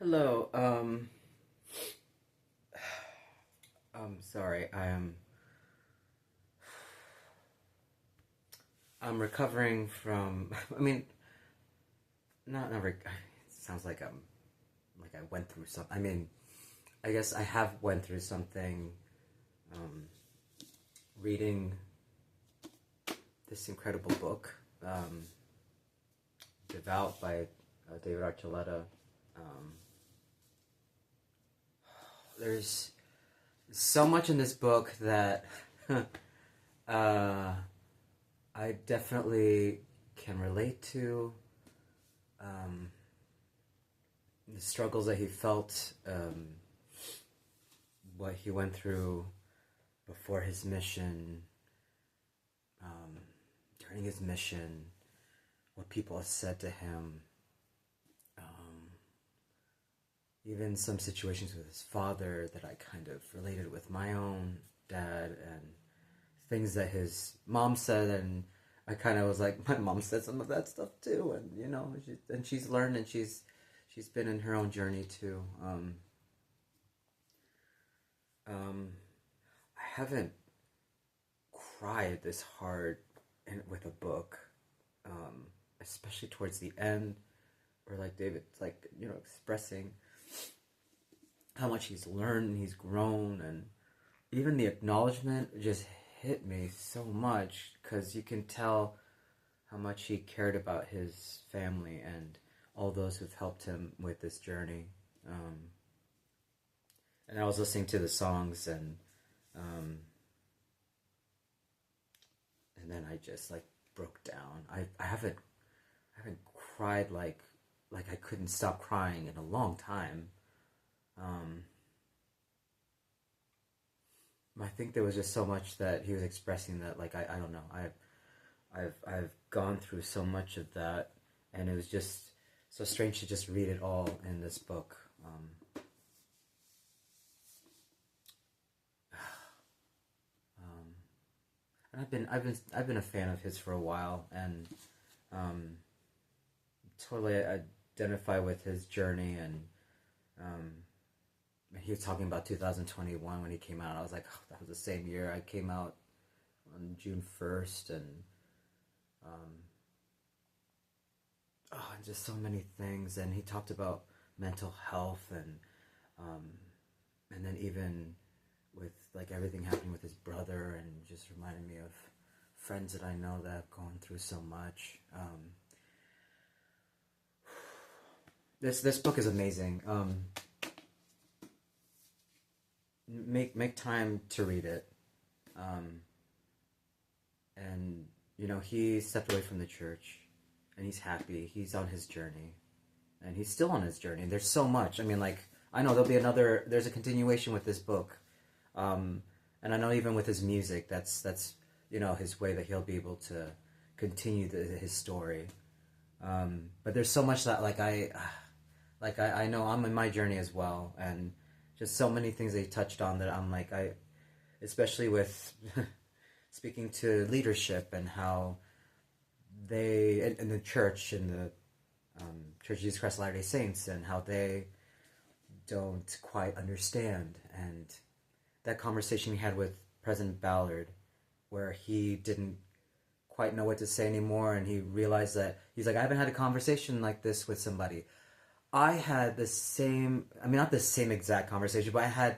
Hello. I'm sorry. I'm recovering from. I mean, not. It sounds like I went through something. I mean, I guess I have went through something. Um, Reading this incredible book, "Devout" by David Archuleta. Um, there's so much in this book that uh, I definitely can relate to. Um, the struggles that he felt, what he went through before his mission, um, during his mission, what people have said to him, um, even some situations with his father that I kind of related with my own dad, and things that his mom said, and I kind of was like, my mom said some of that stuff too, and she's learned, and she's been in her own journey too. Um, I haven't cried this hard with a book, um, especially towards the end, where like David's like expressing how much he's learned and he's grown, and even the acknowledgement just hit me so much because you can tell how much he cared about his family and all those who've helped him with this journey. Um, and I was listening to the songs, um, and then I just like broke down. I haven't cried like I couldn't stop crying in a long time. Um, I think there was just so much that he was expressing that like I don't know. I've gone through so much of that, and it was just so strange to just read it all in this book. Um, and I've been a fan of his for a while, and um, totally identify with his journey. And um, he was talking about 2021 when he came out. I was like, oh, that was the same year I came out on June 1st, and um, oh, and just so many things. And he talked about mental health, um, and then even with like everything happening with his brother, and just reminded me of friends that I know that have gone through so much. This book is amazing. Make time to read it. Um, and he stepped away from the church, and he's happy. He's on his journey, and he's still on his journey. And there's so much. I mean, like I know there'll be another. There's a continuation with this book, um, and I know even with his music, that's his way that he'll be able to continue his story. But there's so much that I know I'm in my journey as well, and just so many things they touched on that I'm like especially with speaking to leadership and how they in the church, in the Church of Jesus Christ of Latter-day Saints, and how they don't quite understand. And that conversation he had with President Ballard, where he didn't quite know what to say anymore, and he realized that he's like, I haven't had a conversation like this with somebody. I had the same, I mean, not the same exact conversation, but I had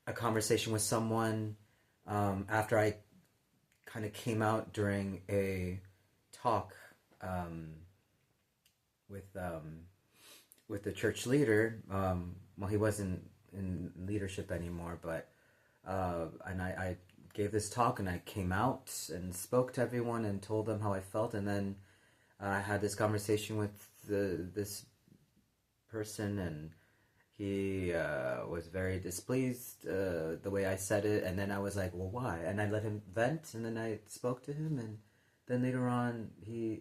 a conversation with someone after I kind of came out during a talk um, with with the church leader. Well, he wasn't in leadership anymore, but and I gave this talk, and I came out and spoke to everyone and told them how I felt, and then I had this conversation with this person, and he was very displeased the way I said it, and then I was like, well, why? And I let him vent, and then I spoke to him, and then later on,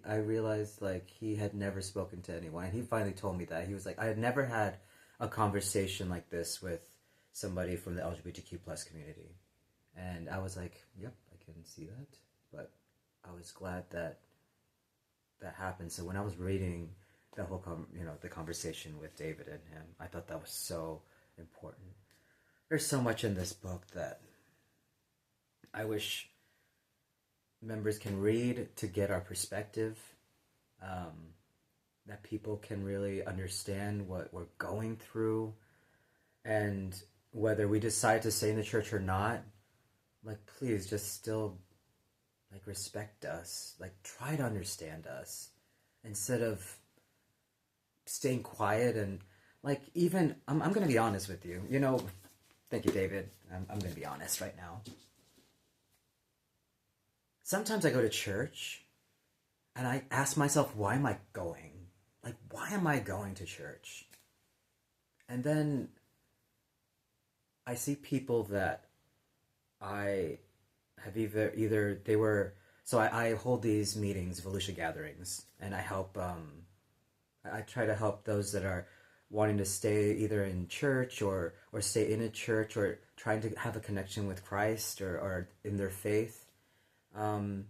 I realized like he had never spoken to anyone, and he finally told me that. He was like, I had never had a conversation like this with somebody from the LGBTQ plus community, and I was like, yep, I can see that, but I was glad that that happened. So when I was reading the whole the conversation with David and him. I thought that was so important. There's so much in this book that I wish members can read to get our perspective, that people can really understand what we're going through, and whether we decide to stay in the church or not, like, please just still, like, respect us, like, try to understand us, instead of staying quiet. And, like, even, I'm going to be honest with you, thank you, David, I'm going to be honest right now. Sometimes I go to church and I ask myself, why am I going? Like, why am I going to church? And then I see people that I have either they were, so I hold these meetings, Volusia gatherings, and I help, I try to help those that are wanting to stay either in church or stay in a church, or trying to have a connection with Christ or in their faith, and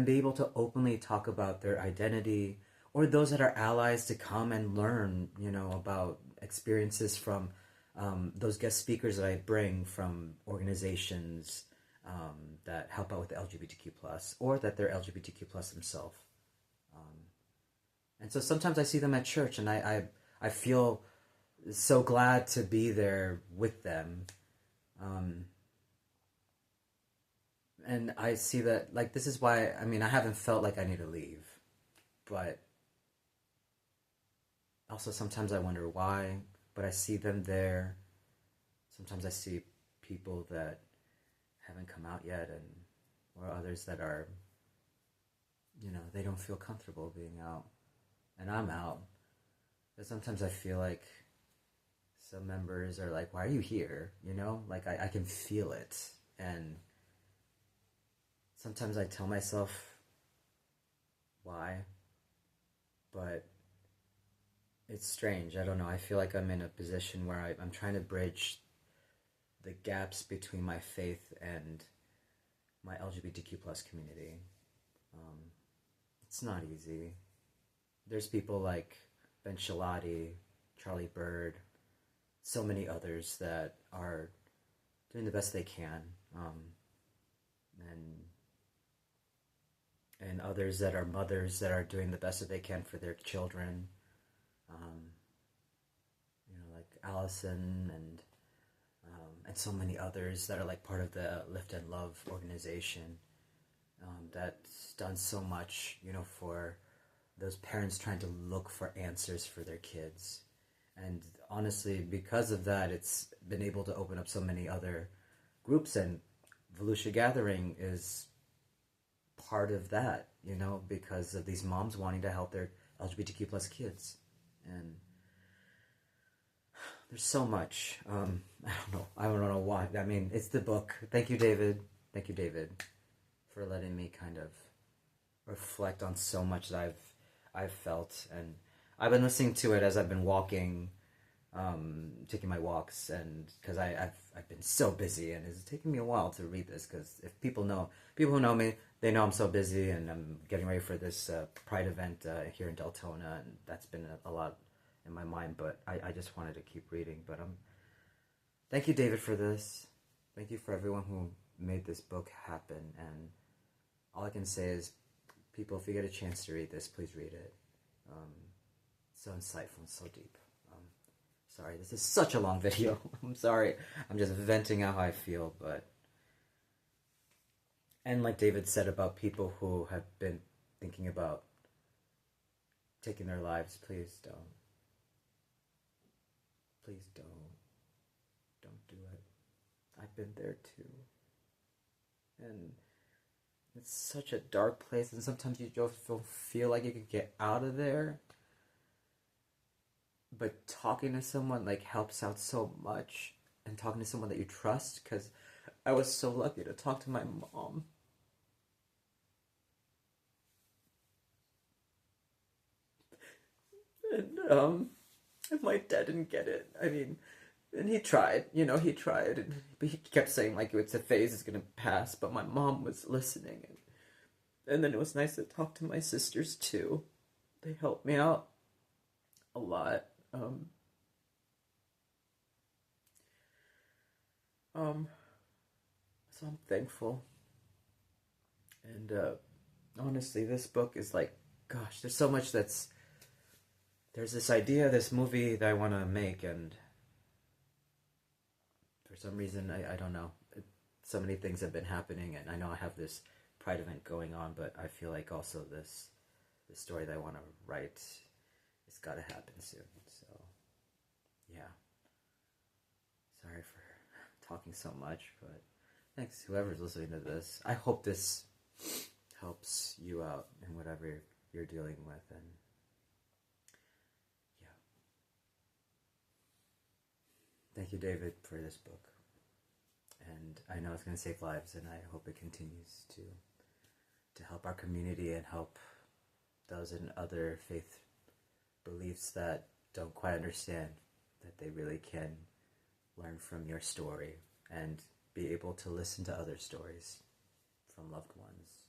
be able to openly talk about their identity, or those that are allies to come and learn, about experiences from those guest speakers that I bring from organizations that help out with the LGBTQ+, or that they're LGBTQ+ themselves. And so sometimes I see them at church, and I feel so glad to be there with them. And I see that, like, this is why, I haven't felt like I need to leave. But also sometimes I wonder why, but I see them there. Sometimes I see people that haven't come out yet, or others that are, they don't feel comfortable being out. And I'm out. But sometimes I feel like some members are like, why are you here? Like, I can feel it. And sometimes I tell myself why, but it's strange. I don't know. I feel like I'm in a position where I'm trying to bridge the gaps between my faith and my LGBTQ+ community. It's not easy. There's people like Ben Shalati, Charlie Bird, so many others that are doing the best they can, and others that are mothers that are doing the best that they can for their children, like Allison and so many others that are like part of the Lift and Love organization, that's done so much, for those parents trying to look for answers for their kids. And honestly, because of that, it's been able to open up so many other groups, and Volusia Gathering is part of that, because of these moms wanting to help their LGBTQ+ kids. And there's so much. I don't know why. It's the book. Thank you, David. Thank you, David, for letting me kind of reflect on so much that I've felt. And I've been listening to it as I've been walking, taking my walks, and because I've been so busy, and it's taken me a while to read this, because if people who know me, they know I'm so busy, and I'm getting ready for this Pride event here in Deltona, and that's been a lot in my mind, but I just wanted to keep reading. But thank you, David, for this. Thank you for everyone who made this book happen, and all I can say is, people, if you get a chance to read this, please read it. So insightful and so deep. Sorry, this is such a long video. I'm sorry. I'm just venting out how I feel, but... And like David said about people who have been thinking about taking their lives, please don't. Please don't. Don't do it. I've been there too. And it's such a dark place, and sometimes you just feel like you can get out of there. But talking to someone, like, helps out so much. And talking to someone that you trust, because I was so lucky to talk to my mom. And my dad didn't get it. And he tried, he tried. But he kept saying, like, it's a phase, it's going to pass. But my mom was listening. And then it was nice to talk to my sisters, too. They helped me out. a lot. So I'm thankful. And honestly, this book is like, gosh, there's so much there's this idea, this movie that I want to make, and for some reason, I don't know. So many things have been happening, and I know I have this Pride event going on, but I feel like also this story that I want to write, it's got to happen soon. So, yeah. Sorry for talking so much, but thanks whoever's listening to this. I hope this helps you out in whatever you're dealing with, and yeah. Thank you, David, for this book. And I know it's going to save lives, and I hope it continues to help our community and help those in other faith beliefs that don't quite understand, that they really can learn from your story and be able to listen to other stories from loved ones